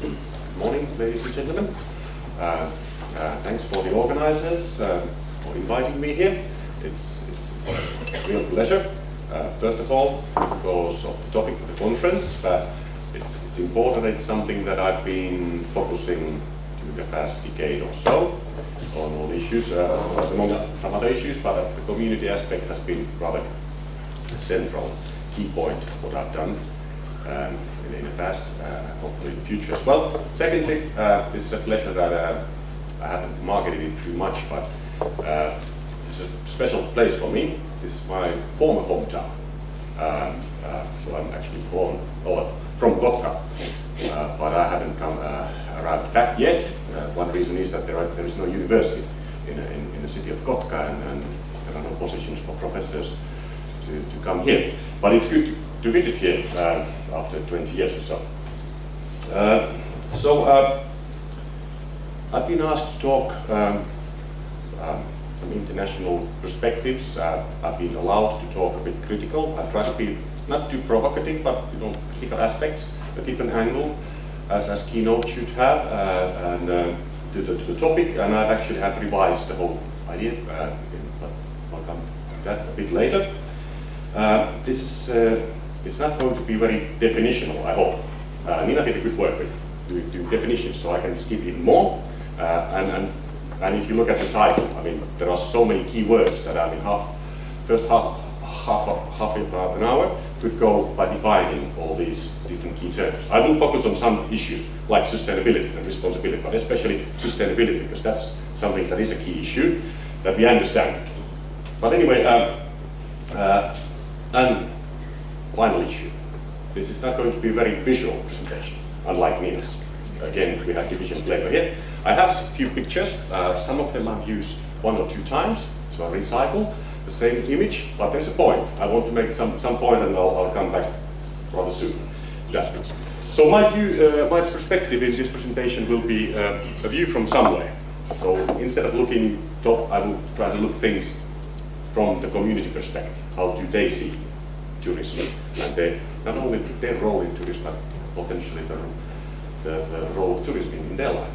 Good morning, ladies and gentlemen. Thanks for the organizers for inviting me here. It's a real pleasure. First of all, because of the topic of the conference, it's important. It's something that I've been focusing to the past decade or so on all issues, among some other issues, but the community aspect has been rather central, key point of what I've done in the past, hopefully in the future as well. Secondly, this is a pleasure that I haven't marketed it too much, but this is a special place for me. This is my former hometown. So I'm actually born from Kotka, but I haven't arrived back yet. One reason is that there is no university in the city of Kotka, and there are no positions for professors to come here. But it's good to visit here after 20 years or so. I've been asked to talk some international perspectives. I've been allowed to talk a bit critical. I try to be not too provocative, but critical aspects, a different angle, as Keynote should have, and to the topic. And I've actually had revised the whole idea, but I'll come to that a bit later. This is it's not going to be very definitional, I hope. Nina did a good work with doing definitions, so I can skip even more. And if you look at the title, I mean, there are so many key words that first half of an hour could go by defining all these different key terms. I will focus on some issues like sustainability and responsibility, but especially sustainability, because that's something that is a key issue that we understand. But anyway, and final issue. This is not going to be a very visual presentation, unlike Nina's. Again, we have division flavor here. I have a few pictures. Some of them I've used 1 or 2 times, so I recycle the same image, but there's a point. I want to make some point, and I'll come back rather soon. Yeah. So my perspective in this presentation will be a view from somewhere. So instead of looking top, I will try to look things from the community perspective. How do they see tourism, and not only their role in tourism, but potentially the role of tourism in their life.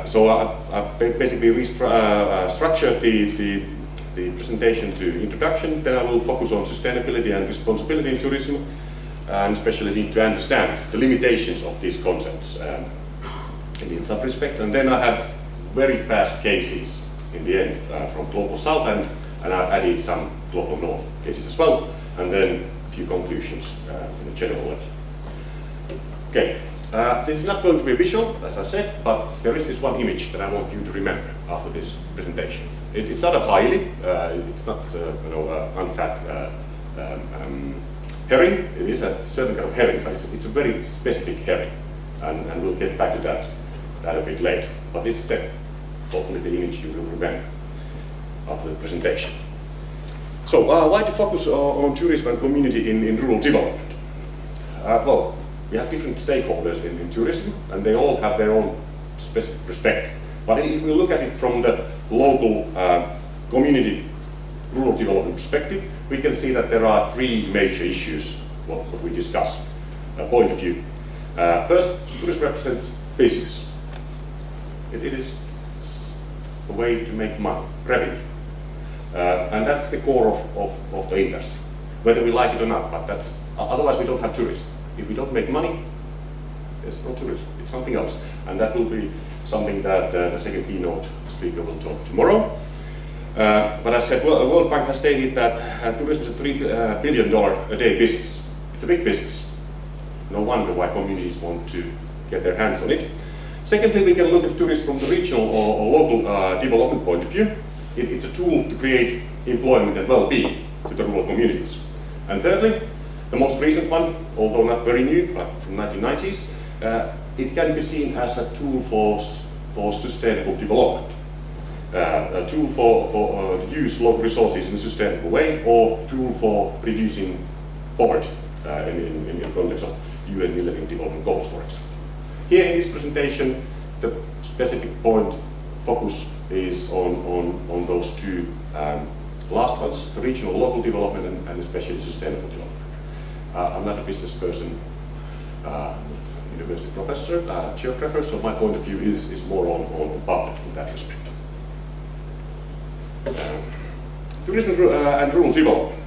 So I basically structured the presentation to introduction. Then I will focus on sustainability and responsibility in tourism, and especially need to understand the limitations of these concepts in some respects. And then I have very fast cases in the end from Global South, and I've added some Global North cases as well, and then a few conclusions in a general level. Okay. This is not going to be visual, as I said, but there is this one image that I want you to remember after this presentation. It's not a highly, it's not unfat herring. It is a certain kind of herring, but it's a very specific herring, and we'll get back to that a bit later. But this is hopefully the image you will remember after the presentation. So why to focus on tourism and community in rural development? Well, we have different stakeholders in tourism, and they all have their own specific perspective. But if we look at it from the local community rural development perspective, we can see that there are 3 major issues what we discussed. Point of view. First, tourism represents business. It is a way to make money, revenue. And that's the core of the industry, whether we like it or not, but otherwise we don't have tourism. If we don't make money, there's no tourism. It's something else. And that will be something that the second keynote speaker will talk tomorrow. But as I said, World Bank has stated that tourism is a $3 billion a day business. It's a big business. No wonder why communities want to get their hands on it. Secondly, we can look at tourism from the regional or local development point of view. It's a tool to create employment and well-being to the rural communities. And thirdly, the most recent one, although not very new, but from 1990s, it can be seen as a tool for sustainable development, a tool for to use local resources in a sustainable way, or tool for reducing poverty in the context of UN Millennium Development Goals, for example. Here in this presentation, the specific point focus is on those 2 last ones, the regional local development and especially sustainable development. I'm not a business person, university professor, geographer, so my point of view is more on public in that respect. Tourism and rural development.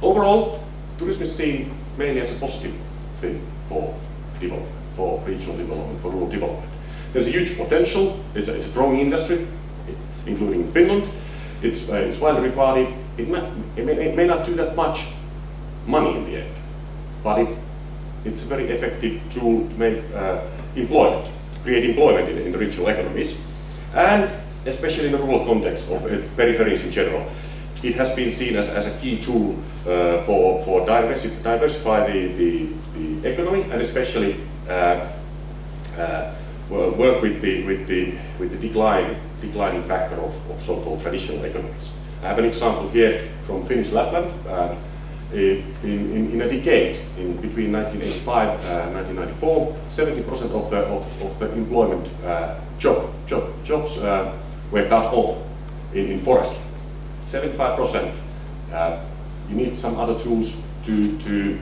Overall, tourism is seen mainly as a positive thing for development, for regional development, for rural development. There's a huge potential. It's a growing industry, including Finland. It's widely regarded. It may not do that much money in the end, but it's a very effective tool to make employment, create employment in the regional economies, and especially in the rural context of peripheries in general. It has been seen as a key tool for diversify the economy, and especially work with the declining factor of so-called traditional economies. I have an example here from Finnish Lapland. In a decade, between 1985 and 1994, 70% of the employment jobs were cut off in forestry. 75%. You need some other tools to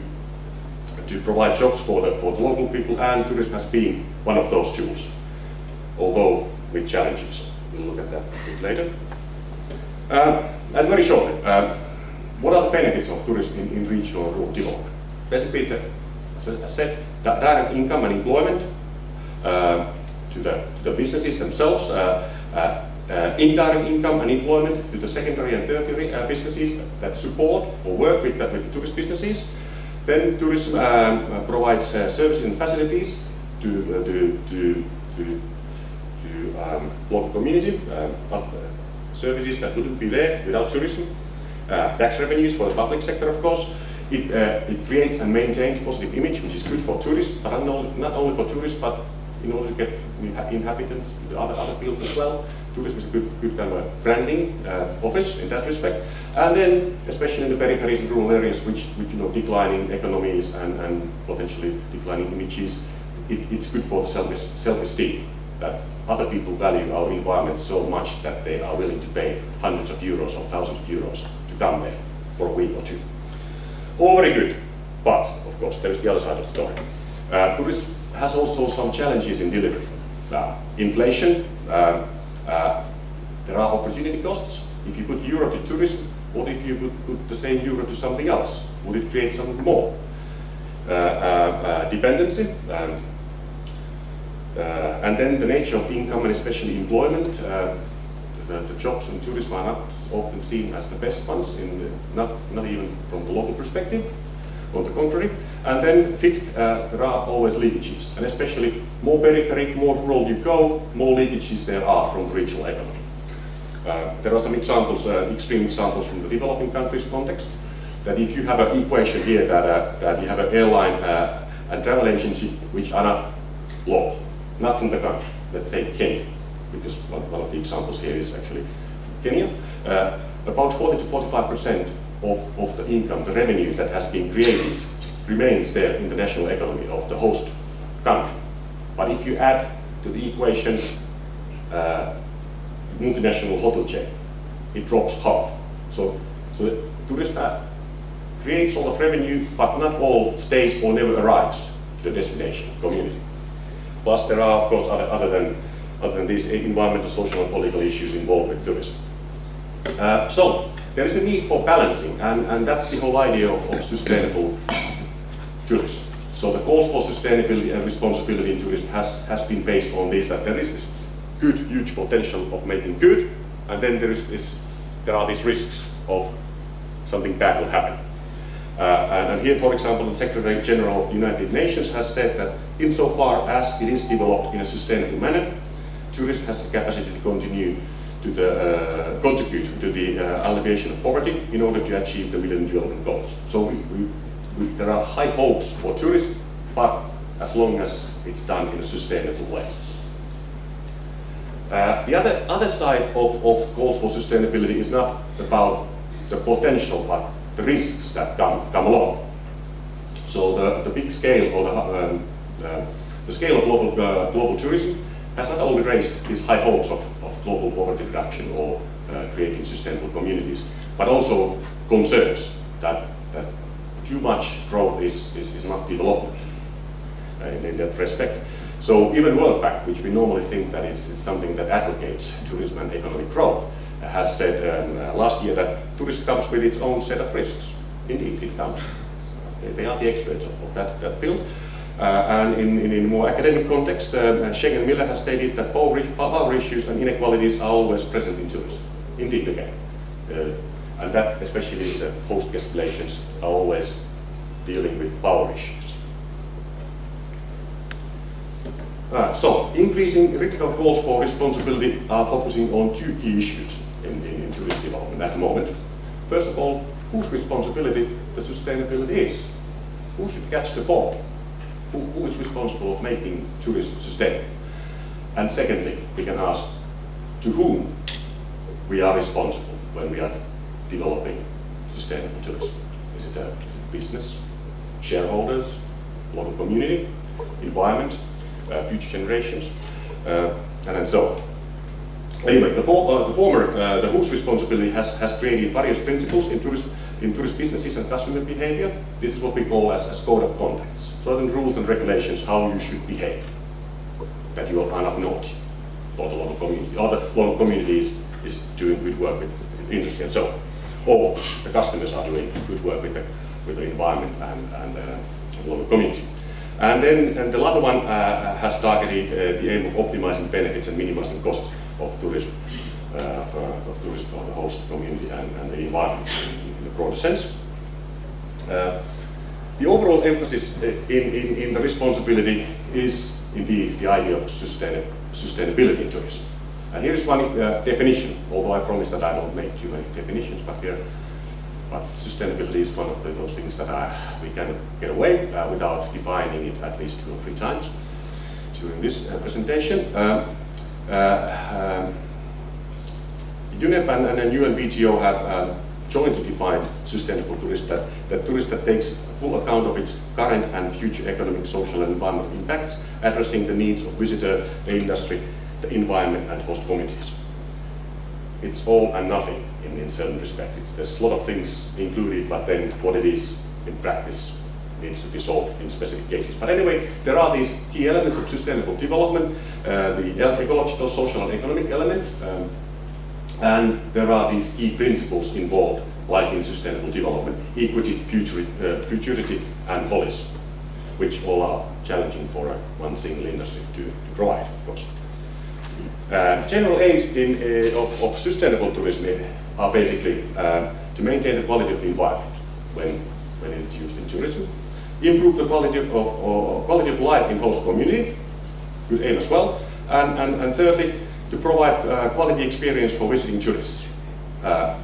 provide jobs for the local people, and tourism has been one of those tools, although with challenges. We'll look at that a bit later. And very shortly, what are the benefits of tourism in regional and rural development? Basically, it's as I said, direct income and employment to the businesses themselves, indirect income and employment to the secondary and tertiary businesses that support or work with the tourist businesses. Then tourism provides services and facilities to local community, services that wouldn't be there without tourism. Tax revenues for the public sector, of course. It creates and maintains positive image, which is good for tourists, but not only for tourists, but in order to get inhabitants to other fields as well. Tourism is a good kind of branding office in that respect. And then, especially in the peripheries and rural areas, which declining economies and potentially declining images, it's good for the self-esteem, that other people value our environment so much that they are willing to pay hundreds of euros or thousands of euros to come there for a week or two. All very good, but of course there is the other side of the story. Tourism has also some challenges in delivery. Inflation, there are opportunity costs. If you put euro to tourism, what if you put the same euro to something else? Would it create something more? Dependency, and then the nature of income and especially employment. The jobs in tourism are not often seen as the best ones, not even from the local perspective, on the contrary. And then fifth, there are always leakages, and especially more periphery, more rural you go, more leakages there are from the regional economy. There are some examples, extreme examples from the developing countries context, that if you have an equation here that you have an airline and travel agency which are not local, not from the country, let's say Kenya, because one of the examples here is actually Kenya, about 40 to 45% of the income, the revenue that has been created, remains there in the national economy of the host country. But if you add to the equation multinational hotel chain, it drops half. So the tourist creates all of revenue, but not all stays or never arrives to the destination community. Plus, there are, of course, other than these environmental, social, and political issues involved with tourism. So there is a need for balancing, and that's the whole idea of sustainable tourism. So the calls for sustainability and responsibility in tourism has been based on this, that there is this good, huge potential of making good, and then there are these risks of something bad will happen. And here, for example, the Secretary General of the United Nations has said that insofar as it is developed in a sustainable manner, tourism has the capacity to continue to contribute to the alleviation of poverty in order to achieve the Millennium Development Goals. So there are high hopes for tourism, but as long as it's done in a sustainable way. The other side of calls for sustainability is not about the potential, but the risks that come along. So the big scale, or the scale of global tourism has not only raised these high hopes of global poverty reduction or creating sustainable communities, but also concerns that too much growth is not development. in that respect. So even World Bank, which we normally think that is something that advocates tourism and economic growth, has said last year that tourism comes with its own set of risks. Indeed, it comes. They are the experts of that field. And in more academic context, Schengen and Miller has stated that power issues and inequalities are always present in tourism. Indeed, again. And that especially is the host-guest relations are always dealing with power issues. So, increasing critical calls for responsibility are focusing on two key issues in tourist development at the moment. First of all, whose responsibility the sustainability is? Who should catch the ball? Who is responsible of making tourism sustainable? And secondly, we can ask to whom we are responsible when we are developing sustainable tourism. Is it business, shareholders, local community, environment, future generations, and so on. Anyway, the whose responsibility has created various principles in tourist businesses and customer behavior. This is what we call as code of conducts. Certain rules and regulations how you should behave, that you are not naughty, or the local community, or the local community is doing good work with industry and so on, or the customers are doing good work with the environment and local community. And then the latter one has targeted the aim of optimizing benefits and minimizing costs of tourism for the host community and the environment in a broader sense. The overall emphasis in the responsibility is indeed the idea of sustainability in tourism. And here is one definition, although I promise that I don't make too many definitions, but sustainability is one of those things that we cannot get away without defining it at least 2 or 3 times during this presentation. UNEP and UNWTO have jointly defined sustainable tourism, that tourism that takes full account of its current and future economic, social and environmental impacts, addressing the needs of visitor, the industry, the environment and host communities. It's all and nothing in certain respects. There's a lot of things included, but then what it is in practice needs to be solved in specific cases. But anyway, there are these key elements of sustainable development, the ecological, social and economic element, and there are these key principles involved, like in sustainable development, equity, futurity and policy, which all are challenging for one single industry to provide, of course. General aims of sustainable tourism are basically to maintain the quality of the environment when it's used in tourism, improve the quality of life in host community, good aim as well, and thirdly, to provide quality experience for visiting tourists. The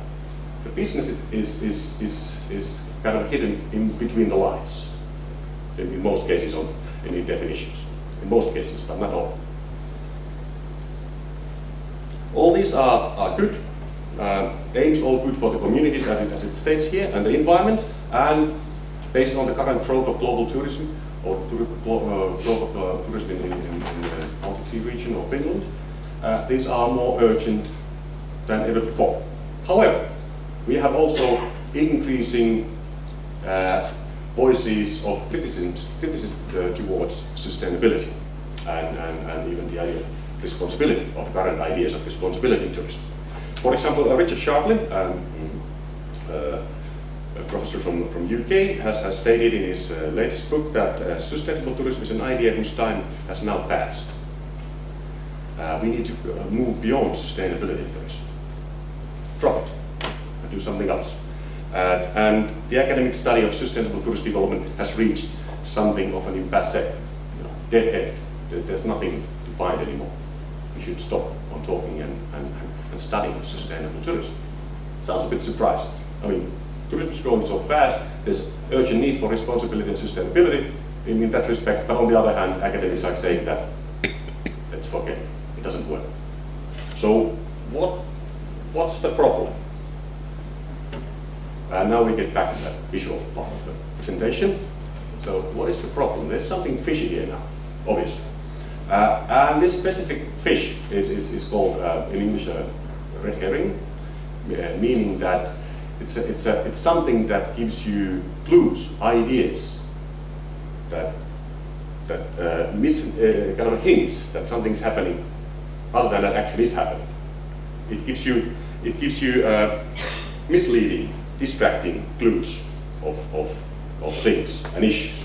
business is kind of hidden in between the lines, in most cases in the definitions, in most cases, but not all. All these are good, aims all good for the communities as it states here, and the environment, and based on the current growth of global tourism, or the growth of tourism in the Baltic Sea region or Finland, these are more urgent than ever before. However, we have also increasing voices of criticism towards sustainability and even the idea of responsibility, or the current ideas of responsibility in tourism. For example, Richard Sharpley, a professor from UK, has stated in his latest book that sustainable tourism is an idea whose time has now passed. We need to move beyond sustainability in tourism. Drop it and do something else. And the academic study of sustainable tourist development has reached something of an impasse, dead end. There's nothing to find anymore. We should stop on talking and studying sustainable tourism. Sounds a bit surprising. I mean, tourism is growing so fast, there's urgent need for responsibility and sustainability in that respect, but on the other hand, academics are saying that let's forget it. It doesn't work. So what's the problem? And now we get back to that visual part of the presentation. So what is the problem? There's something fishy here now, obviously. And this specific fish is called, in English, red herring, meaning that it's something that gives you clues, ideas, that kind of hints that something's happening other than that actually is happening. It gives you misleading, distracting clues of things and issues.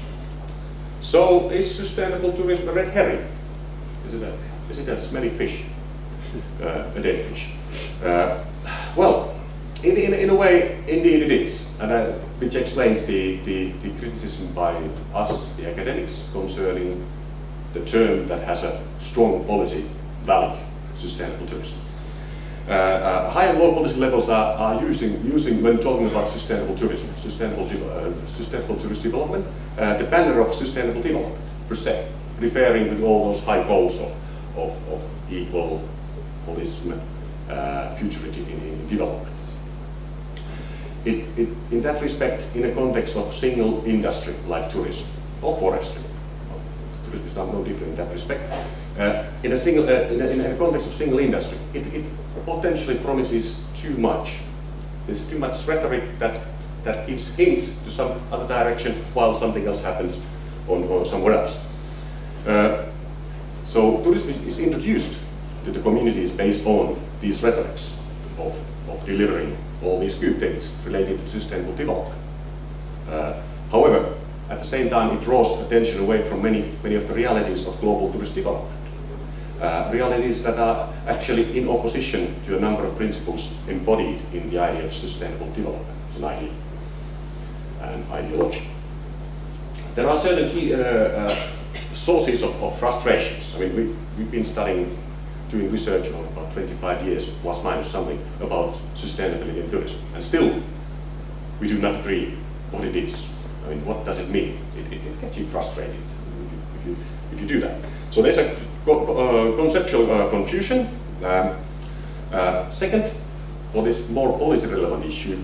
So is sustainable tourism a red herring? Is it a smelly fish? A dead fish? Well, in a way, indeed it is, and which explains the criticism by us, the academics, concerning the term that has a strong policy value, sustainable tourism. High and low policy levels are using when talking about sustainable tourism, sustainable tourist development, the banner of sustainable development per se, referring to all those high goals of equal holism, futurity in development. In that respect, in a context of single industry like tourism or forestry, tourism is no different in that respect. In a context of single industry, it potentially promises too much. There's too much rhetoric that gives hints to some other direction while something else happens on somewhere else. So tourism is introduced to the communities based on these rhetorics of delivering all these good things related to sustainable development. However, at the same time, it draws attention away from many of the realities of global tourist development. Realities that are actually in opposition to a number of principles embodied in the idea of sustainable development as an idea and ideology. There are certain key sources of frustrations. I mean, we've been doing research on about 25 years, plus minus something, about sustainability in tourism, and still we do not agree what it is. I mean, what does it mean? It gets you frustrated if you do that. So there's a conceptual confusion. Second, what is more policy relevant issue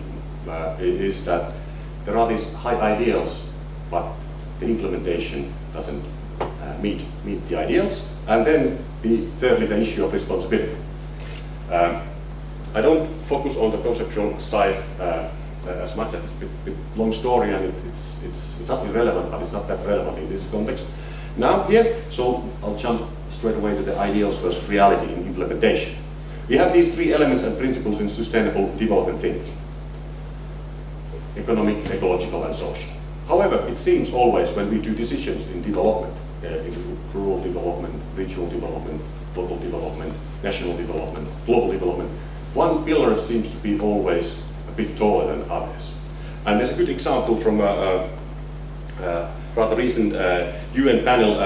is that there are these high ideals, but the implementation doesn't meet the ideals. And then thirdly, the issue of responsibility. I don't focus on the conceptual side as much as it's a bit long story, and it's not irrelevant, but it's not that relevant in this context. Now here, so I'll jump straight away to the ideals versus reality in implementation. We have these three elements and principles in sustainable development thinking: economic, ecological, and social. However, it seems always when we do decisions in development, in rural development, regional development, local development, national development, global development, one pillar seems to be always a bit taller than others. And there's a good example from a rather recent UN panel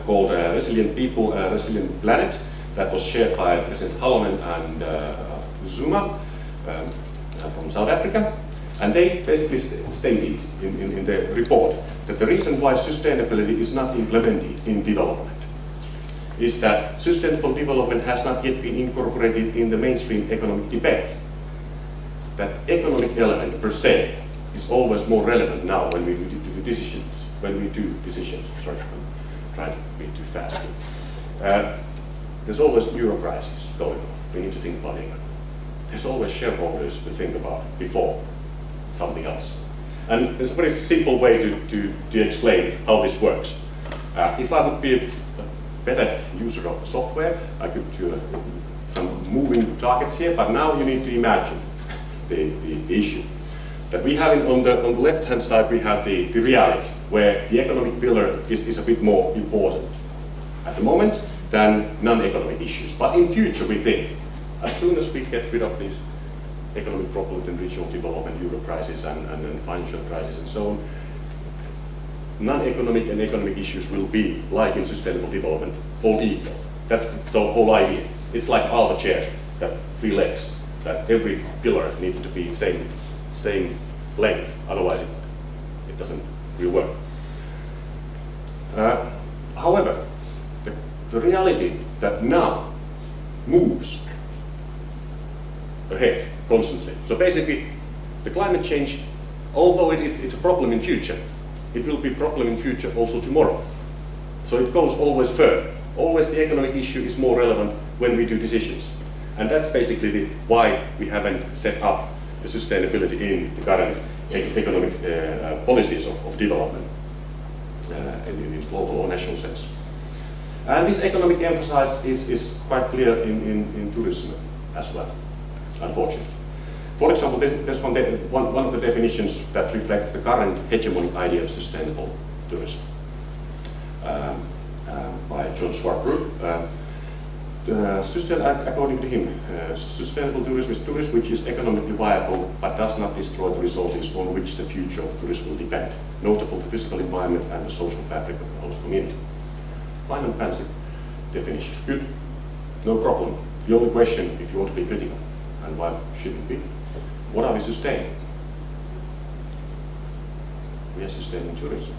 called Resilient People, Resilient Planet, that was chaired by President Halonen and Zuma from South Africa. And they basically stated in their report that the reason why sustainability is not implemented in development is that sustainable development has not yet been incorporated in the mainstream economic debate. That economic element per se is always more relevant now when we do decisions. Sorry, I'm trying to be too fast here. There's always euro crisis going on. We need to think about it. There's always shareholders to think about before something else. And there's a very simple way to explain how this works. If I would be a better user of the software, I could do some moving targets here, but now you need to imagine the issue. That we have on the left-hand side, we have the reality, where the economic pillar is a bit more important at the moment than non-economic issues. But in future, we think, as soon as we get rid of these economic problems and regional development, euro crisis and financial crisis and so on, non-economic and economic issues will be, like in sustainable development, all equal. That's the whole idea. It's like Alta chair, that three legs, that every pillar needs to be same length, otherwise it doesn't really work. However, the reality that now moves ahead constantly. So basically, the climate change, although it's a problem in future, it will be a problem in future also tomorrow. So it goes always further. Always the economic issue is more relevant when we do decisions. And that's basically why we haven't set up the sustainability in the current economic policies of development. in global or national sense. And this economic emphasis is quite clear in tourism as well, unfortunately. For example, there's one of the definitions that reflects the current hegemonic idea of sustainable tourism by John Schwartz Group. According to him, sustainable tourism is tourism which is economically viable but does not destroy the resources on which the future of tourism will depend, notable the physical environment and the social fabric of the host community. Fine and fancy definition. Good, no problem. The only question, if you want to be critical, and why shouldn't be, what are we sustaining? We are sustaining tourism.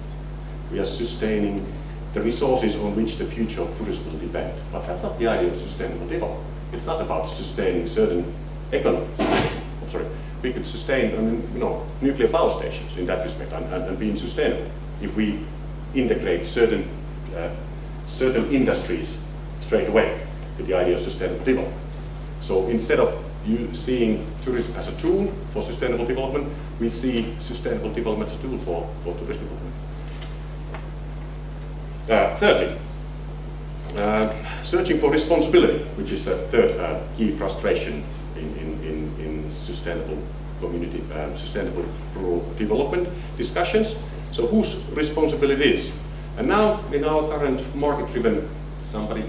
We are sustaining the resources on which the future of tourism will depend. But that's not the idea of sustainable development. It's not about sustaining certain economies. I'm sorry. We could sustain, nuclear power stations in that respect and being sustainable if we integrate certain industries straight away with the idea of sustainable development. So instead of you seeing tourism as a tool for sustainable development, we see sustainable development as a tool for tourist development. Thirdly, searching for responsibility, which is the third key frustration in sustainable community, sustainable rural development discussions. So whose responsibility it is? And now, in our current market-driven, someone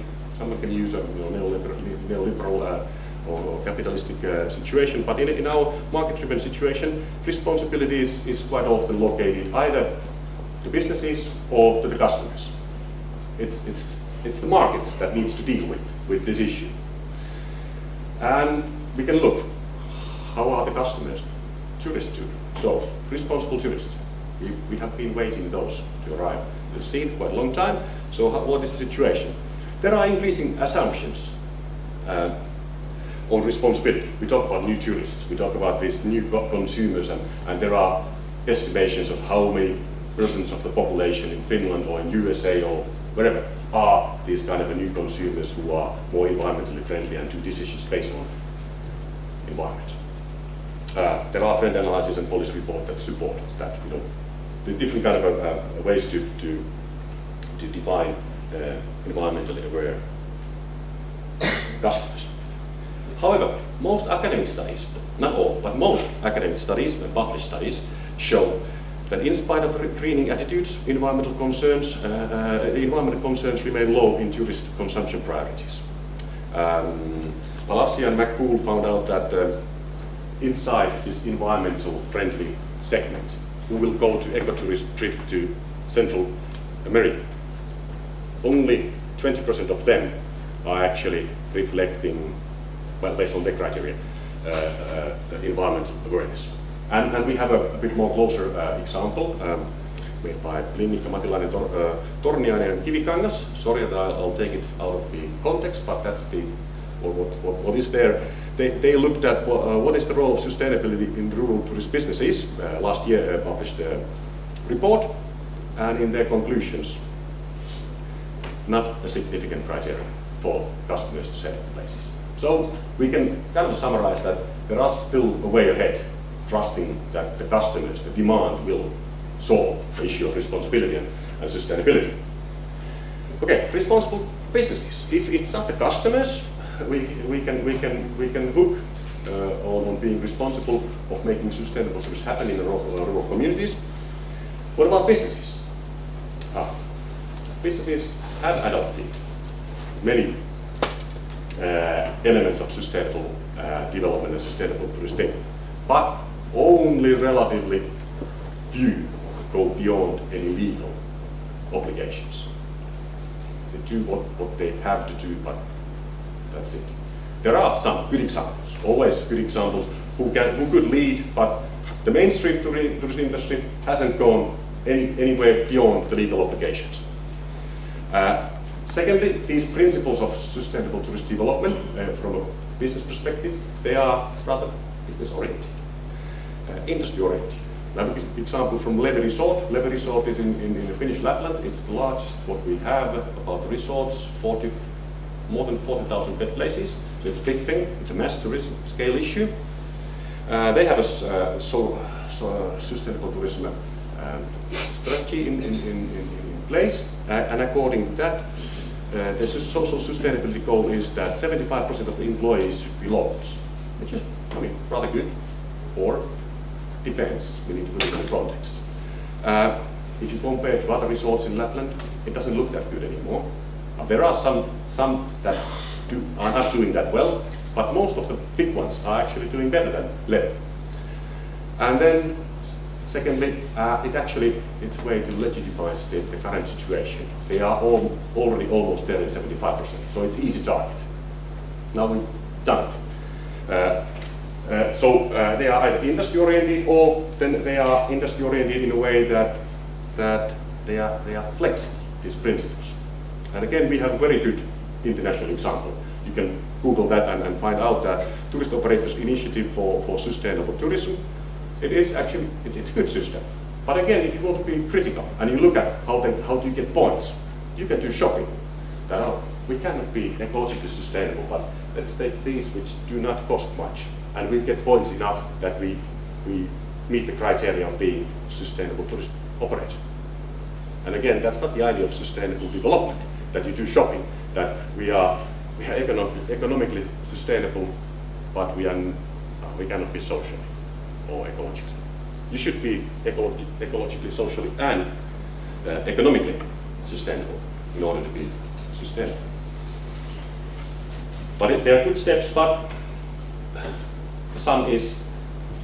can use a neoliberal or capitalistic situation, but in our market-driven situation, responsibility is quite often located either to businesses or to the customers. It's the markets that needs to deal with this issue. And we can look, how are the customers? Tourists too. So, responsible tourists. We have been waiting those to arrive. We've seen quite a long time. So what is the situation? There are increasing assumptions on responsibility. We talk about new tourists. We talk about these new consumers, and there are estimations of how many percent of the population in Finland or in USA or wherever are these kind of new consumers who are more environmentally friendly and do decisions based on environment. There are trend analysis and policy reports that support that. There's different kind of ways to define environmentally aware customers. However, most academic studies, not all, but most academic studies and published studies show that in spite of greening attitudes, environmental concerns remain low in tourist consumption priorities. Palassi and McCool found out that inside this environmental friendly segment, who will go to ecotourist trip to Central America, only 20% of them are actually reflecting, well, based on their criteria, environmental awareness. And we have a bit more closer example made by Linnikka, Matilainen, Torniainen and Kivikangas. Sorry that I'll take it out of the context, but that's what is there. They looked at what is the role of sustainability in rural tourist businesses. Last year published a report, and in their conclusions, not a significant criteria for customers to set up places. So we can kind of summarize that there are still a way ahead, trusting that the customers, the demand will solve the issue of responsibility and sustainability. Okay, responsible businesses. If it's not the customers, we can hook on being responsible of making sustainable service happen in the rural communities. What about businesses? Businesses have adopted many elements of sustainable development and sustainable tourism, but only relatively few go beyond any legal obligations. They do what they have to do, but that's it. There are some good examples, always good examples, who could lead, but the mainstream tourism industry hasn't gone anywhere beyond the legal obligations. Secondly, these principles of sustainable tourist development, from a business perspective, they are rather business-oriented, industry-oriented. Now, an example from Levi Resort. Levi Resort is in Finnish Lapland. It's the largest what we have about the resorts, more than 40,000 bed places. So it's a big thing. It's a mass tourism scale issue. They have a sustainable tourism strategy in place, and according to that, the social sustainability goal is that 75% of the employees should be locals, which is, I mean, rather good, or depends. We need to look at the context. If you compare to other resorts in Lapland, it doesn't look that good anymore. There are some that are not doing that well, but most of the big ones are actually doing better than Lev. And then, secondly, it's a way to legitimize the current situation. They are already almost there in 75%, so it's easy target. Now we've done it. So they are either industry-oriented, or then they are industry-oriented in a way that they are flexible, these principles. And again, we have a very good international example. You can Google that and find out that Tourist Operators Initiative for Sustainable Tourism. It is actually, it's a good system. But again, if you want to be critical and you look at how do you get points, you can do shopping. We cannot be ecologically sustainable, but let's take these which do not cost much, and we get points enough that we meet the criteria of being sustainable tourist operator. And again, that's not the idea of sustainable development, that you do shopping, that we are economically sustainable, but we cannot be socially or ecologically. You should be ecologically, socially, and economically sustainable in order to be sustainable. But there are good steps, but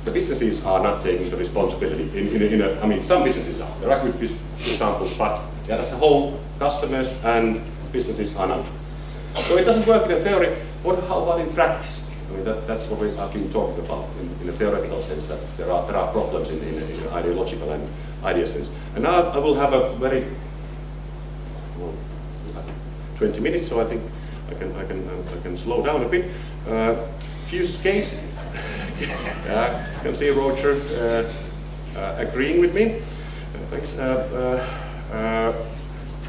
the businesses are not taking the responsibility. Some businesses are. There are good examples, but as a whole, customers and businesses are not. So it doesn't work in a theory. How about in practice? I mean, that's what we have been talking about in a theoretical sense, that there are problems in an ideological and idea sense. And now I will have a very 20 minutes, so I think I can slow down a bit. Few cases. I can see Roger agreeing with me. Thanks.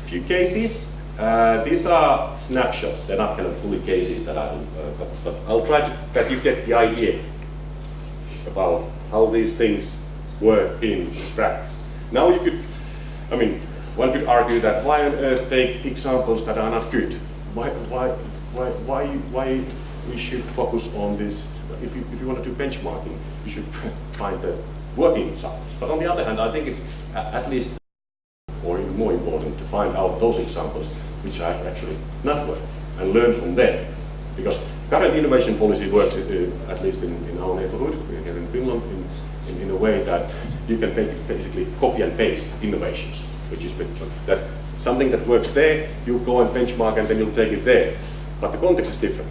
Few cases. These are snapshots. They're not kind of fully cases that but I'll try to that you get the idea about how these things work in practice. Now one could argue that why on earth take examples that are not good? Why we should focus on this? If you want to do benchmarking, you should find the working examples. But on the other hand, I think it's at least, or even more important, to find out those examples which are actually not working and learn from them. Because current innovation policy works, at least in our neighborhood, here in Finland, in a way that you can basically copy and paste innovations, which is that something that works there, you go and benchmark and then you'll take it there. But the context is different.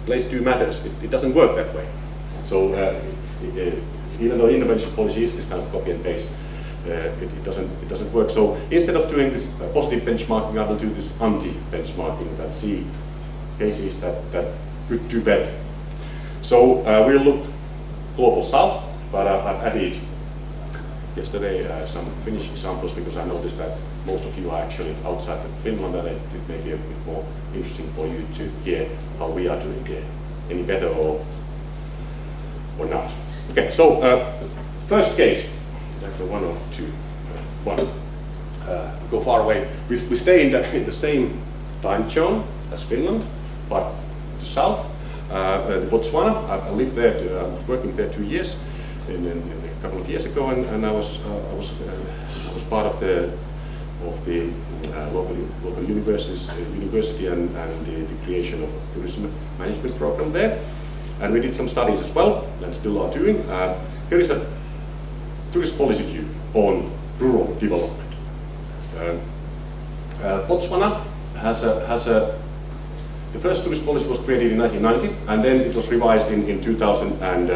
Place 2 matters. It doesn't work that way. So even though innovation policy is this kind of copy and paste, it doesn't work. So instead of doing this positive benchmarking, I will do this anti-benchmarking, that see cases that could do better. So we'll look global south, but I've added yesterday some Finnish examples because I noticed that most of you are actually outside of Finland, and it may be a bit more interesting for you to hear how we are doing there. Any better or not? Okay, so first case, like 1 or 2. One. Go far away. We stay in the same time zone as Finland, but to south, Botswana. I lived there. I was working there 2 years, a couple of years ago, and I was part of the local university and the creation of a tourism management program there. And we did some studies as well, and still are doing. Here is a tourist policy view on rural development. Botswana has the first tourist policy was created in 1990, and then it was revised in 2008 and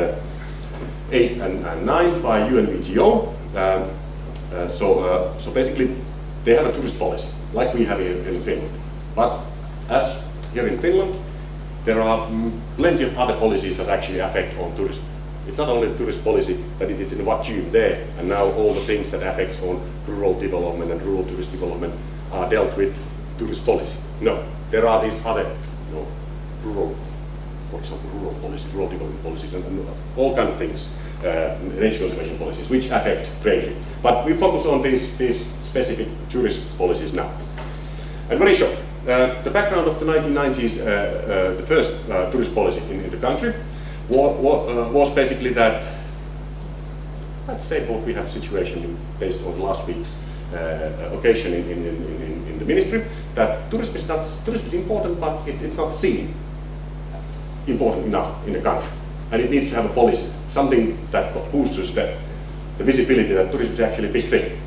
2009 by UNWTO. So basically, they have a tourist policy, like we have here in Finland. But as here in Finland, there are plenty of other policies that actually affect on tourism. It's not only the tourist policy, but it is in a vacuum there, and now all the things that affects on rural development and rural tourist development are dealt with tourist policy. No, there are these other, rural, for example, rural policy, rural development policies, and all kind of things. nature conservation policies, which affect greatly. But we focus on these specific tourist policies now. And very short, the background of the 1990s, the first tourist policy in the country was basically that, let's say what we have a situation based on last week's occasion in the ministry, that tourism is important, but it's not seen important enough in the country. And it needs to have a policy, something that boosts the visibility that tourism is actually a big thing.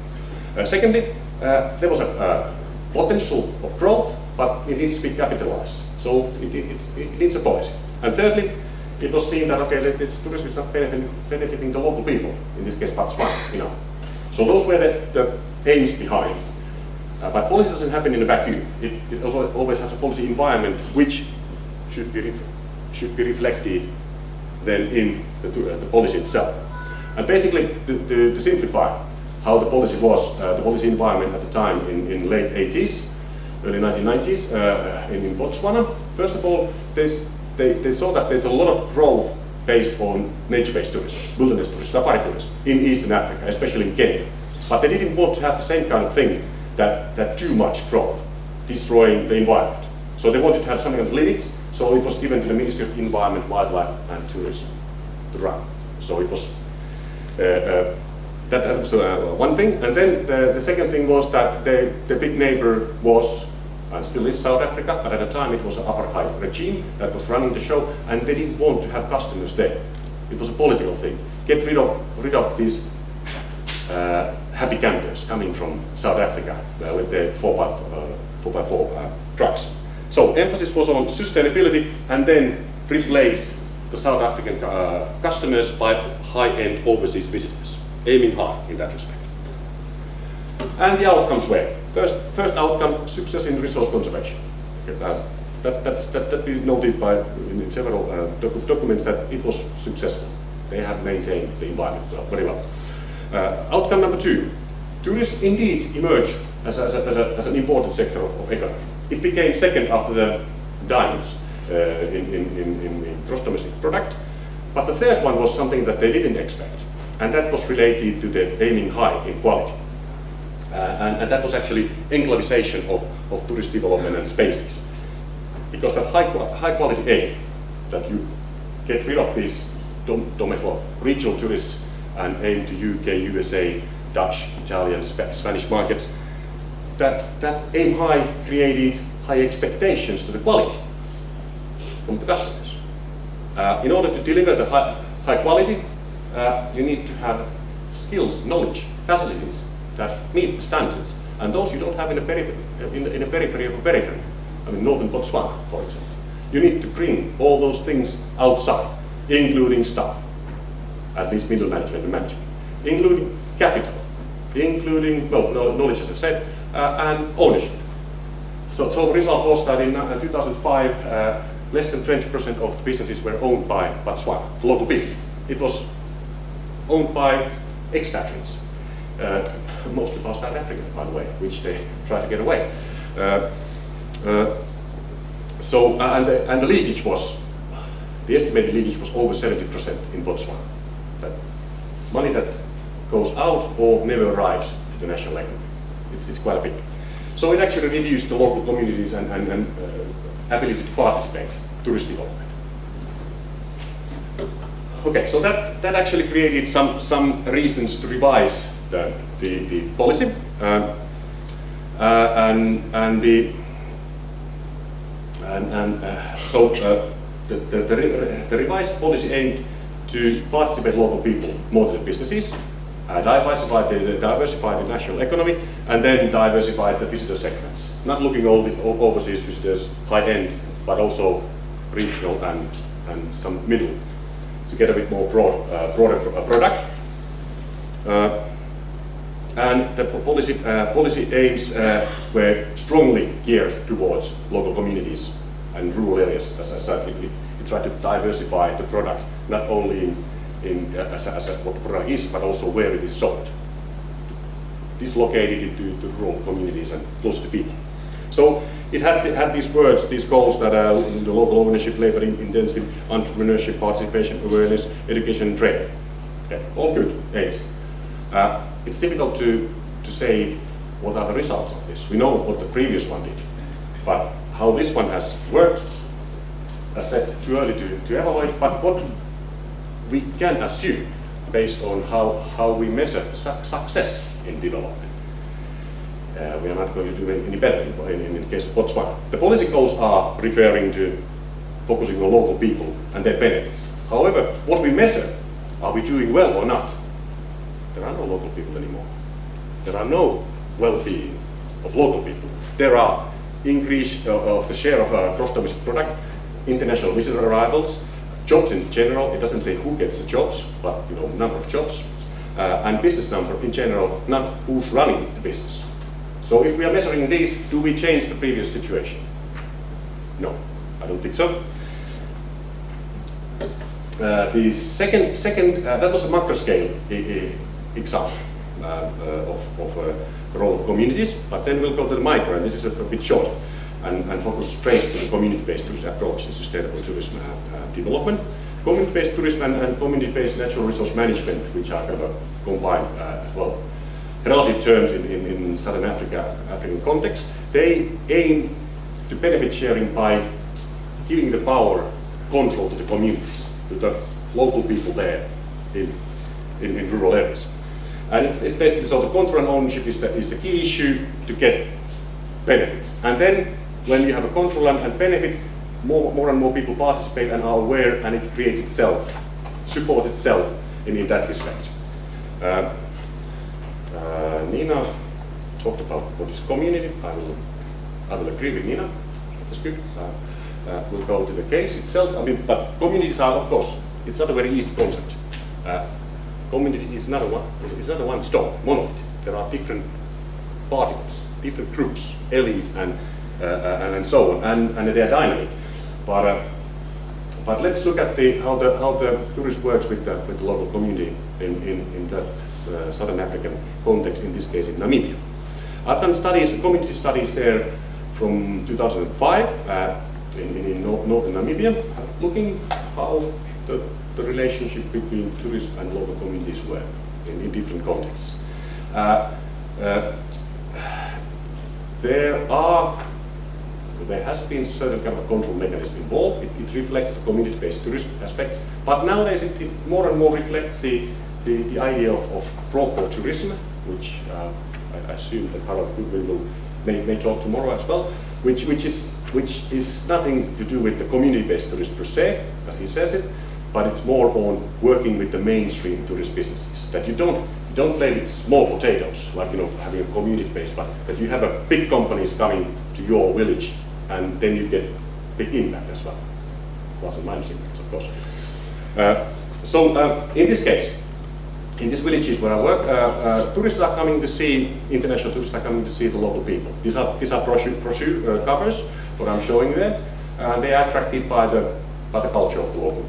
Secondly, there was a potential of growth, but it needs to be capitalized. So it needs a policy. And thirdly, it was seen that, okay, this tourism is not benefiting the local people, in this case Botswana, So those were the aims behind. But policy doesn't happen in a vacuum. It also always has a policy environment which should be reflected then in the policy itself. And basically, to simplify how the policy was, the policy environment at the time in late 80s, early 1990s in Botswana, first of all, they saw that there's a lot of growth based on nature-based tourism, wilderness tourism, safari tourism in Eastern Africa, especially in Kenya. But they didn't want to have the same kind of thing, that too much growth, destroying the environment. So they wanted to have some kind of limits, so it was given to the Ministry of Environment, Wildlife and Tourism to run. So it was, that was one thing. And then the second thing was that the big neighbor was, and still is, South Africa, but at the time it was an apartheid regime that was running the show, and they didn't want to have customers there. It was a political thing. Get rid of these happy campers coming from South Africa with their 4x4 trucks. So emphasis was on sustainability, and then replace the South African customers by high-end overseas visitors, aiming high in that respect. And the outcomes were, first outcome, success in resource conservation. That we noted in several documents that it was successful. They have maintained the environment very well. Outcome number two, tourism indeed emerged as an important sector of economy. It became second after the diamonds in gross domestic product, but the third one was something that they didn't expect, and that was related to the aiming high in quality. And that was actually enclavization of tourist development and spaces. Because that high quality aim, that you get rid of these regional tourists and aim to UK, USA, Dutch, Italian, Spanish markets, that aim high created high expectations to the quality from the customers. In order to deliver the high quality, you need to have skills, knowledge, facilities that meet the standards, and those you don't have in a periphery of a periphery. I mean, northern Botswana, for example. You need to bring all those things outside, including staff, at least middle management and management, including capital, including, well, knowledge, as I said, and ownership. So the result was that in 2005, less than 20% of the businesses were owned by Botswana, local people. It was owned by expatriates. Mostly about South Africa, by the way, which they try to get away. And the leakage was, the estimated leakage was over 70% in Botswana. That money that goes out or never arrives to the national economy. It's quite a bit. So it actually reduced the local communities and ability to participate in tourist development. Okay, so that actually created some reasons to revise the policy, the revised policy aimed to participate local people more to the businesses, diversify the national economy, and then diversify the visitor segments. Not looking only overseas visitors, high end, but also regional and some middle, to get a bit more broader product. And the policy aims were strongly geared towards local communities and rural areas. As I said, it tried to diversify the product, not only as what the product is, but also where it is sold. Dislocated into the rural communities and close to people. So it had these words, these goals that are the local ownership, labor intensive, entrepreneurship, participation, awareness, education and training. Okay, all good, aims. It's difficult to say what are the results of this. We know what the previous one did, but how this one has worked, as said, too early to evaluate, but what we can assume based on how we measure success in development. We are not going to do any better in the case of Botswana. The policy goals are referring to focusing on local people and their benefits. However, what we measure, are we doing well or not? There are no local people anymore. There are no well-being of local people. There are increase of the share of gross domestic product, international visitor arrivals, jobs in general. It doesn't say who gets the jobs, but number of jobs, and business number in general, not who's running the business. So if we are measuring these, do we change the previous situation? No, I don't think so. The second that was a macro scale example of the role of communities, but then we'll go to the micro, and this is a bit short, and focus straight to the community-based tourism approach in sustainable tourism development. Community-based tourism and community-based natural resource management, which are kind of combined, relative terms in Southern African context, they aim to benefit sharing by giving the power control to the communities, to the local people there in rural areas. And it basically, so the control and ownership is the key issue to get benefits. And then when you have a control and benefits, more and more people participate and are aware, and it creates itself, supports itself in that respect. Nina talked about what is community. I will agree with Nina. That's good. We'll go to the case itself. But communities are, of course, it's not a very easy concept. Community is not a one stone monolith. There are different particles, different groups, elite and so on, and they are dynamic. But let's look at how the tourist works with the local community in that Southern African context, in this case in Namibia. I've done studies, community studies there from 2005 in northern Namibia, looking how the relationship between tourists and local communities work in different contexts. There has been certain kind of control mechanism involved. It reflects the community-based tourism aspects, but nowadays it more and more reflects the idea of broker tourism, which I assume that Harald may talk tomorrow as well, which is nothing to do with the community-based tourism per se, as he says it, but it's more on working with the mainstream tourist businesses. That you don't play with small potatoes, like having a community-based, but that you have a big companies coming to your village, and then you get big impact as well. Plus and minus impacts, of course. In this case, in these villages where I work, tourists are coming to see, international tourists are coming to see the local people. These are brochure covers, what I'm showing there. They are attracted by the culture of the local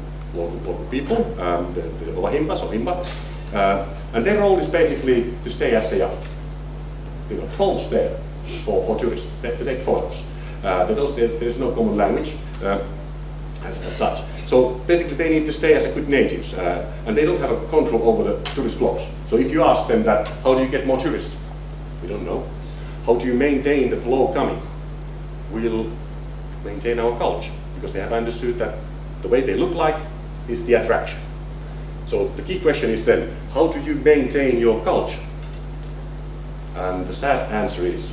people, the Ohimpas or Himba. And their role is basically to stay as they are. Homes there for tourists, to take photos. There is no common language as such. So basically they need to stay as good natives, and they don't have a control over the tourist flows. So if you ask them that, how do you get more tourists? We don't know. How do you maintain the flow coming? We'll maintain our culture, because they have understood that the way they look like is the attraction. So the key question is then, how do you maintain your culture? And the sad answer is,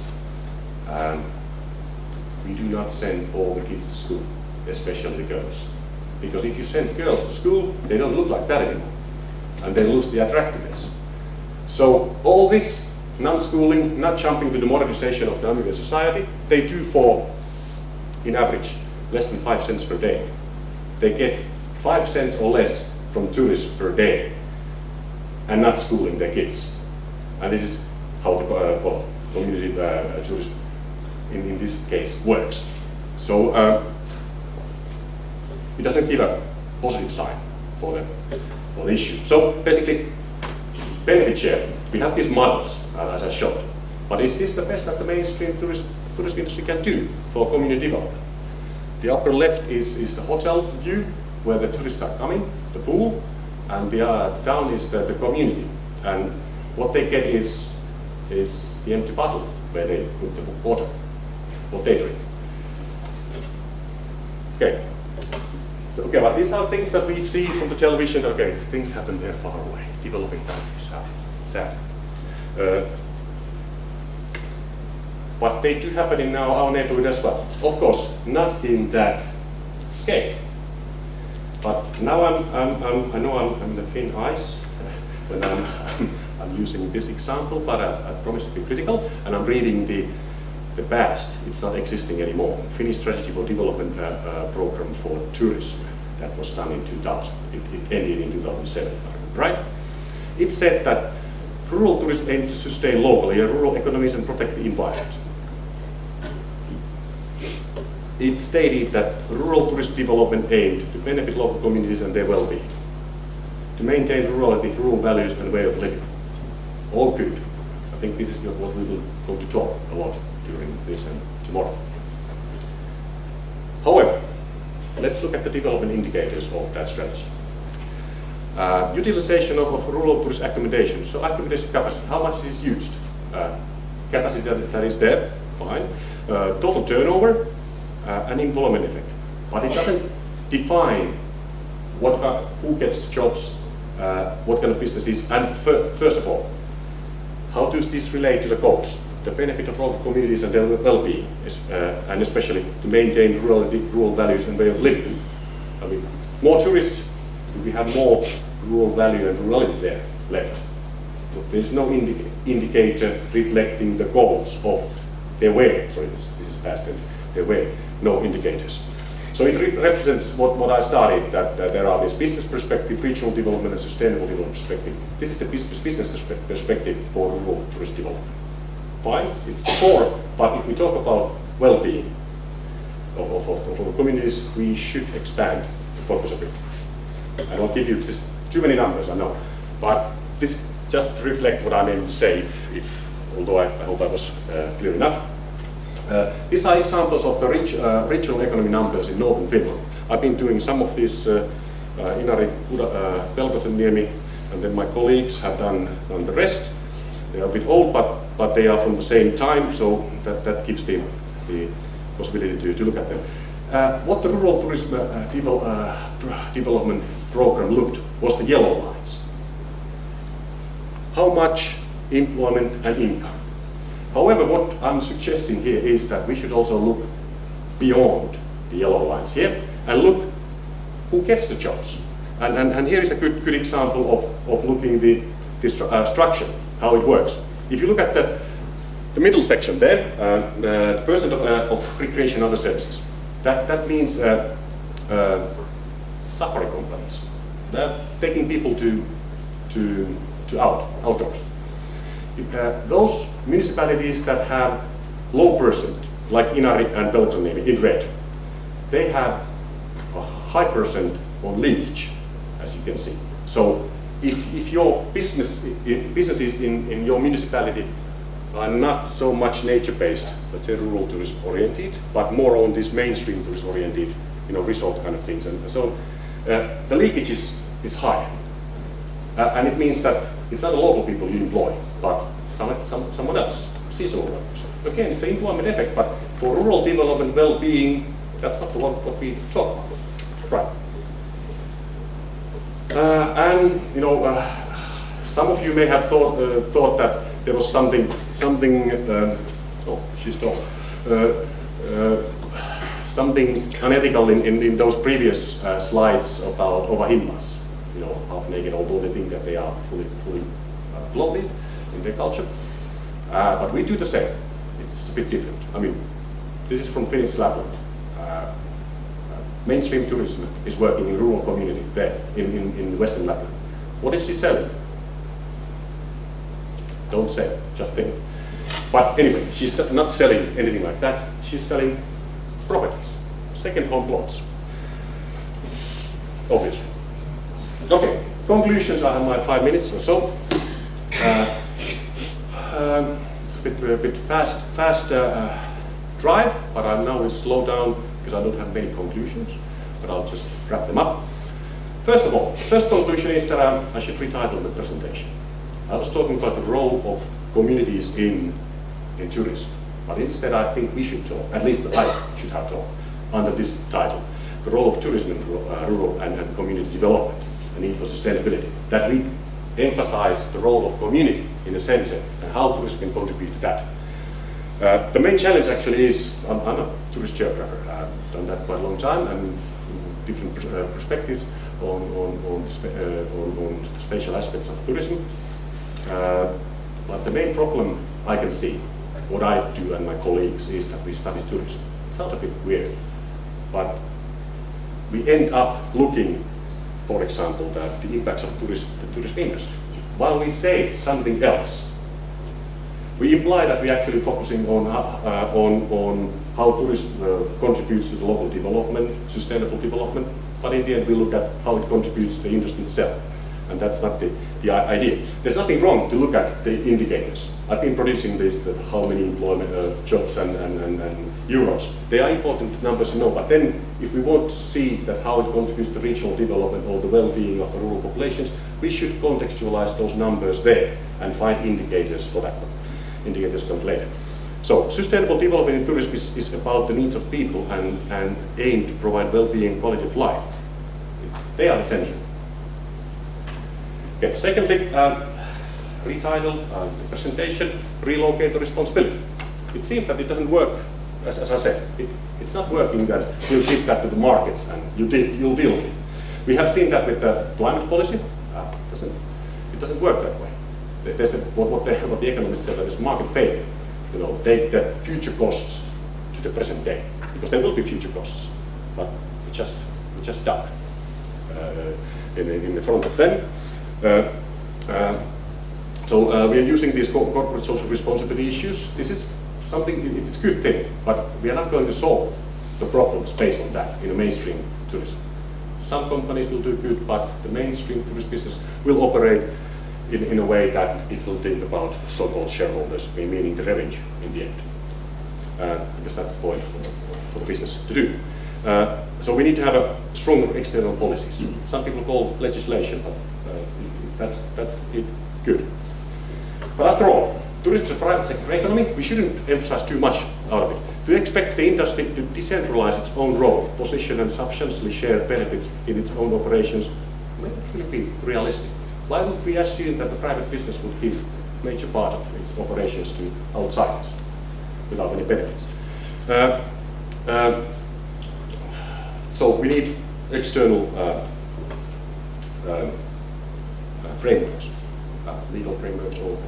we do not send all the kids to school, especially the girls. Because if you send girls to school, they don't look like that anymore, and they lose the attractiveness. So all this non-schooling, not jumping to the modernization of the Namibian society, they do for, in average, less than 5 cents per day. They get 5 cents or less from tourists per day, and not schooling their kids. And this is how the community tourism in this case works. So it doesn't give a positive sign for the issue. So basically, benefit sharing. We have these models, as I showed. But is this the best that the mainstream tourist industry can do for community development? The upper left is the hotel view, where the tourists are coming, the pool, and the town is the community. And what they get is the empty bottle where they put the water, what they drink. Okay. So, okay, but these are things that we see from the television. Okay, things happen there far away. Developing countries are sad. But they do happen in our neighborhood as well. Of course, not in that scale. But now I know I'm the thin ice when I'm using this example, but I promise to be critical, and I'm reading the past. It's not existing anymore. Finnish Strategy for Development Program for Tourism. That was done in 2000. It ended in 2007, right? It said that rural tourism aims to sustain locally rural economies and protect the environment. It stated that rural tourist development aimed to benefit local communities and their well-being, to maintain rurality, rural values and way of living. All good. I think this is what we will go to talk a lot during this and tomorrow. However, let's look at the development indicators of that strategy. Utilization of rural tourist accommodation. So accommodation capacity, how much is used? Capacity that is there, fine. Total turnover, and employment effect. But it doesn't define who gets the jobs, what kind of businesses, and first of all, how does this relate to the goals? The benefit of local communities and their well-being, and especially to maintain rural values and way of living. I mean, more tourists, we have more rural value and rurality there left. So there's no indicator reflecting the goals of their way. Sorry, this is past tense. Their way, no indicators. So it represents what I started, that there are this business perspective, regional development, and sustainable development perspective. This is the business perspective for rural tourist development. Fine, it's the core, but if we talk about well-being of communities, we should expand the focus a bit. I don't give you this, too many numbers, I know, but this just reflects what I meant to say, although I hope I was clear enough. These are examples of the regional economy numbers in northern Finland. I've been doing some of these, Inari, Pelkosenniemi, and then my colleagues have done the rest. They are a bit old, but they are from the same time, so that gives the possibility to look at them. What the rural tourism development program looked was the yellow lines. How much employment and income. However, what I'm suggesting here is that we should also look beyond the yellow lines here and look who gets the jobs. And here is a good example of looking the structure, how it works. If you look at the middle section there, the percent of recreation and other services, that means safari companies. They're taking people to outdoors. Those municipalities that have low percent, like Inari and Pelkosenniemi in red, they have a high percent on linkage, as you can see. So if your businesses in your municipality are not so much nature-based, let's say rural tourist oriented, but more on this mainstream tourist oriented, resort kind of things, and so the leakage is high, and it means that it's not the local people you employ, but someone else, seasonal workers. Again, it's an employment effect, but for rural development, well-being, that's not what we talk about, right? And some of you may have thought that there was something unethical in those previous slides about Ovahimmas, half naked, although they think that they are fully clothed in their culture. But we do the same. It's a bit different. I mean, this is from Finnish Lapland. Mainstream tourism is working in rural community there in Western Lapland. What is she selling? Don't say, just think. But anyway, she's not selling anything like that. She's selling properties, second home plots, obviously. Okay, conclusions. I have my 5 minutes or so. It's a bit fast drive, but I now will slow down because I don't have many conclusions, but I'll just wrap them up. first conclusion is that I should retitle the presentation. I was talking about the role of communities in tourism, but instead I think we should talk, at least I should have talked, under this title, the role of tourism in rural and community development, the need for sustainability, that we emphasize the role of community in the center and how tourism can contribute to that. The main challenge actually is, I'm a tourist geographer, I've done that quite a long time and different perspectives on the spatial aspects of tourism. But the main problem I can see, what I do and my colleagues, is that we study tourism. It sounds a bit weird, but we end up looking, for example, at the impacts of the tourist industry. While we say something else, we imply that we're actually focusing on how tourism contributes to the local development, sustainable development, but in the end we look at how it contributes to the industry itself. And that's not the idea. There's nothing wrong to look at the indicators. I've been producing this, that how many employment jobs and euros. They are important numbers to know, but then if we want to see that how it contributes to regional development or the well-being of the rural populations, we should contextualize those numbers there and find indicators for that one. Indicators come later. So sustainable development in tourism is about the needs of people and aim to provide well-being and quality of life. They are the center. Okay, secondly, retitle the presentation, relocate the responsibility. It seems that it doesn't work, as I said. It's not working that we'll give that to the markets and you'll deal with it. We have seen that with the climate policy. It doesn't work that way. There's what the economists say, that is market failure. You know, take the future costs to the present day, because there will be future costs, but we just duck in the front of them. So we are using these corporate social responsibility issues. This is something, it's a good thing, but we are not going to solve the problems based on that in a mainstream tourism. Some companies will do good, but the mainstream tourist business will operate in a way that it will think about so-called shareholders, meaning the revenue in the end. Because that's the point for the business to do. So we need to have a stronger external policies. Some people call legislation, but that's it, good. But after all, tourism is a private sector economy. We shouldn't emphasize too much out of it. To expect the industry to decentralize its own role, position and substantially share benefits in its own operations, may not really be realistic. Why would we assume that the private business would give a major part of its operations to outsiders without any benefits? So we need external frameworks, legal frameworks or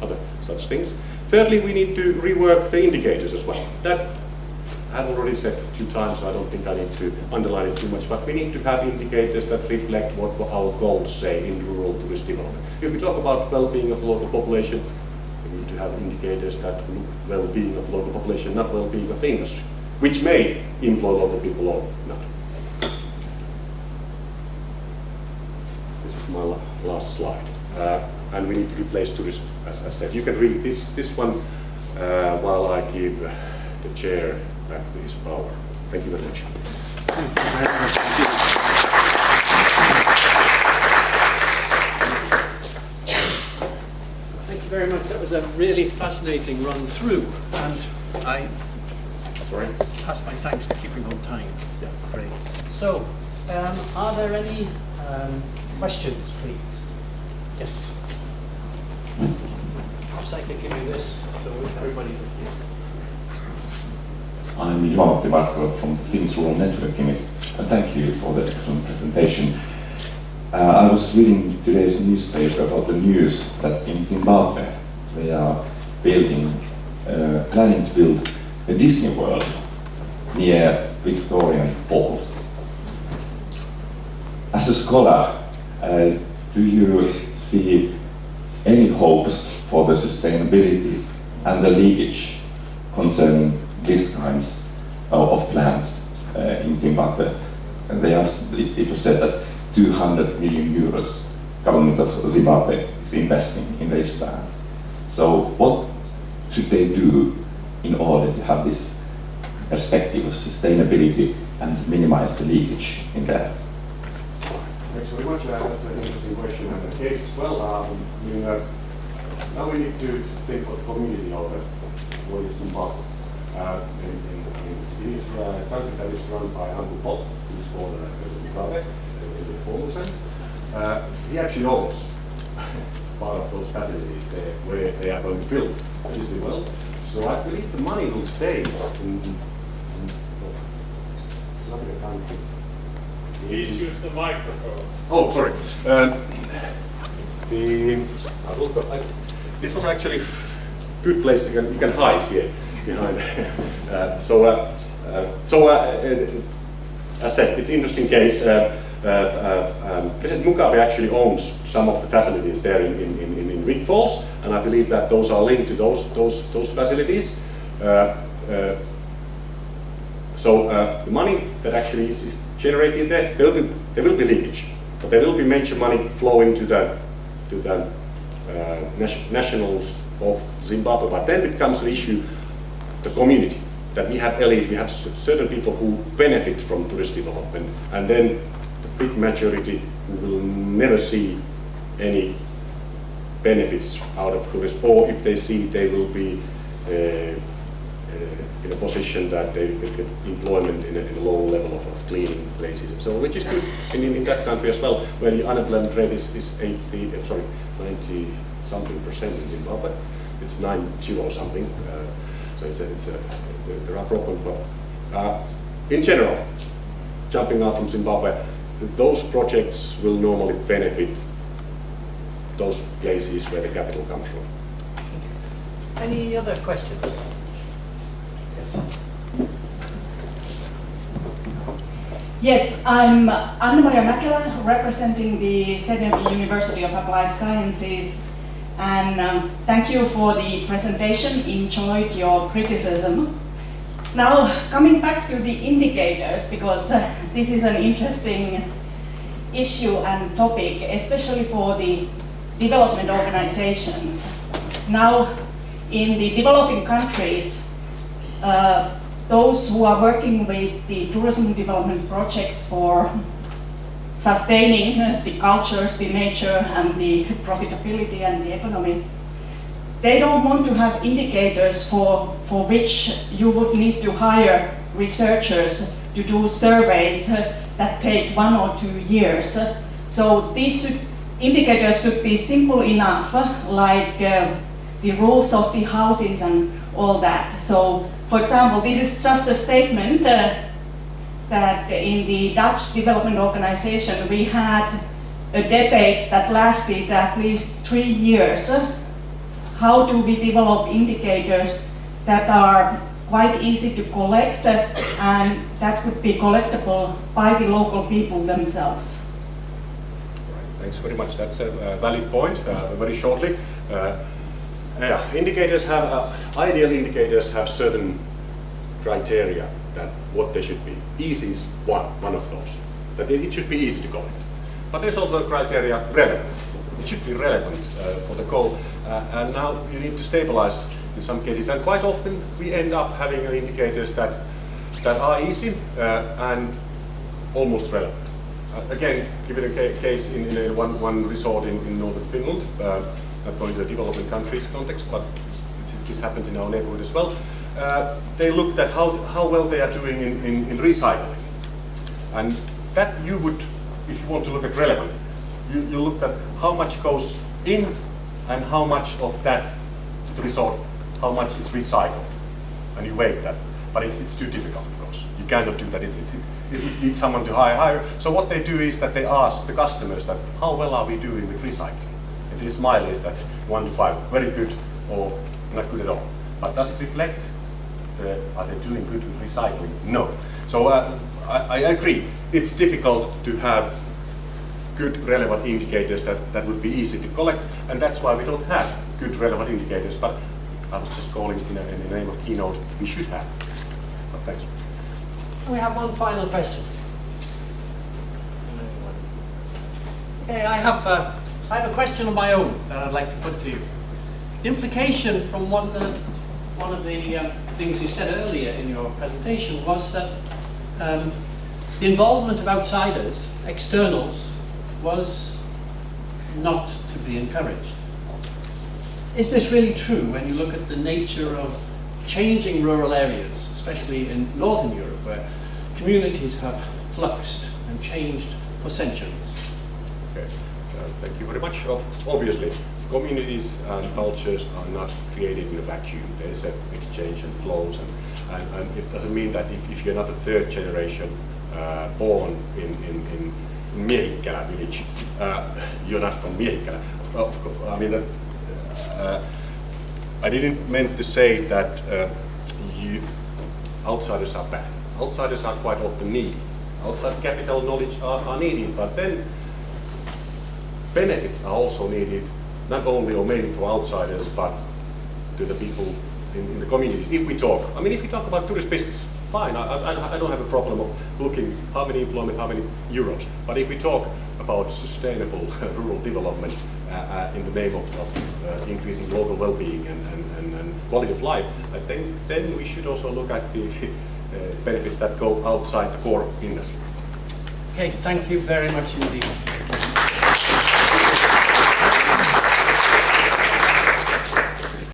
other such things. Thirdly, we need to rework the indicators as well. That I've already said 2 times, so I don't think I need to underline it too much, but we need to have indicators that reflect what our goals say in rural tourist development. If we talk about well-being of the local population, we need to have indicators that look well-being of the local population, not well-being of the industry, which may employ local people or not. This is my last slide. And we need to replace tourism, as I said. You can read this one while I give the chair back to his power. Thank you very much. Thank you very much. That was a really fascinating run through, and I pass my thanks for keeping on time. Yeah. Great. So, are there any questions, please? Yes. Perhaps I could give you this so everybody can hear. I'm Jarkko from Finnish Rural Networking, and thank you for the excellent presentation. I was reading today's newspaper about the news that in Zimbabwe they are planning to build a Disney World near Victorian Falls. As a scholar, do you see any hopes for the sustainability and the leakage concerning these kinds of plans in Zimbabwe? And it was said that 200 million euros government of Zimbabwe is investing in this plan. So what should they do in order to have this perspective of sustainability and minimize the leakage in there? Thanks very much. That's an interesting question and a case as well. Now we need to think of the community of what is Zimbabwe. It is a country that is run by Uncle Bob, who is called Mugabe in the formal sense. He actually owns part of those facilities there where they are going to build obviously well. So I believe the money will stay in other countries. Please use the microphone. Oh, sorry. This was actually a good place you can hide here behind. As I said, it's an interesting case. President Mugabe actually owns some of the facilities there in Big Falls, and I believe that those are linked to those facilities. The money that actually is generated there will be leakage, but there will be major money flowing to the nationals of Zimbabwe. But then it comes to the issue, the community, that we have elite, we have certain people who benefit from tourist development, and then the big majority who will never see any benefits out of tourism, or if they see, they will be in a position that they get employment in a low level of cleaning places, so which is good in that country as well, where the unemployment rate is 90-something% in Zimbabwe. It's 90 or something. So there are problems, but in general, jumping out from Zimbabwe, those projects will normally benefit those places where the capital comes from. Any other questions? Yes, I'm Anna-Maria Mäkelä, representing the Senior University of Applied Sciences, and thank you for the presentation. Enjoyed your criticism. Now, coming back to the indicators, because this is an interesting issue and topic, especially for the development organizations. Now, in the developing countries, those who are working with the tourism development projects for sustaining the cultures, the nature, and the profitability and the economy, they don't want to have indicators for which you would need to hire researchers to do surveys that take 1 or 2 years. So these indicators should be simple enough, like the roofs of the houses and all that. So, for example, this is just a statement that in the Dutch Development Organization we had a debate that lasted at least 3 years. How do we develop indicators that are quite easy to collect and that could be collectible by the local people themselves? Thanks very much. That's a valid point. Very shortly, indicators have ideal indicators have certain criteria that what they should be. Easy is one of those. That it should be easy to collect. But there's also a criteria relevant. It should be relevant for the goal. And now you need to stabilize in some cases. And quite often we end up having indicators that are easy and almost relevant. Again, give it a case in one resort in northern Finland, not going to the developing countries context, but this happens in our neighborhood as well. They looked at how well they are doing in recycling. And that you would, if you want to look at relevant, you look at how much goes in and how much of that to the resort, how much is recycled. And you weight that. But it's too difficult, of course. You cannot do that. It needs someone to hire. So what they do is that they ask the customers that how well are we doing with recycling? And the smile is that 1 to 5, very good or not good at all. But does it reflect, are they doing good with recycling? No. So I agree, it's difficult to have good relevant indicators that would be easy to collect, and that's why we don't have good relevant indicators. But I was just calling in the name of Keynote, we should have. But thanks. We have one final question. Okay, I have a question of my own that I'd like to put to you. The implication from one of the things you said earlier in your presentation was that the involvement of outsiders, externals, was not to be encouraged. Is this really true when you look at the nature of changing rural areas, especially in Northern Europe, where communities have fluxed and changed for centuries? Okay. Thank you very much. Obviously, communities and cultures are not created in a vacuum. There is an exchange and flows, and it doesn't mean that if you're not a third generation born in Miehikkälä village, you're not from Miehikkälä. I mean, I didn't meant to say that outsiders are bad. Outsiders are quite often needed. Outside capital knowledge are needed, but then benefits are also needed, not only or mainly for outsiders, but to the people in the communities. If we talk about tourist business, fine, I don't have a problem of looking how many employment, how many euros. But if we talk about sustainable rural development in the name of increasing local well-being and quality of life, then we should also look at the benefits that go outside the core industry. Okay, thank you very much indeed.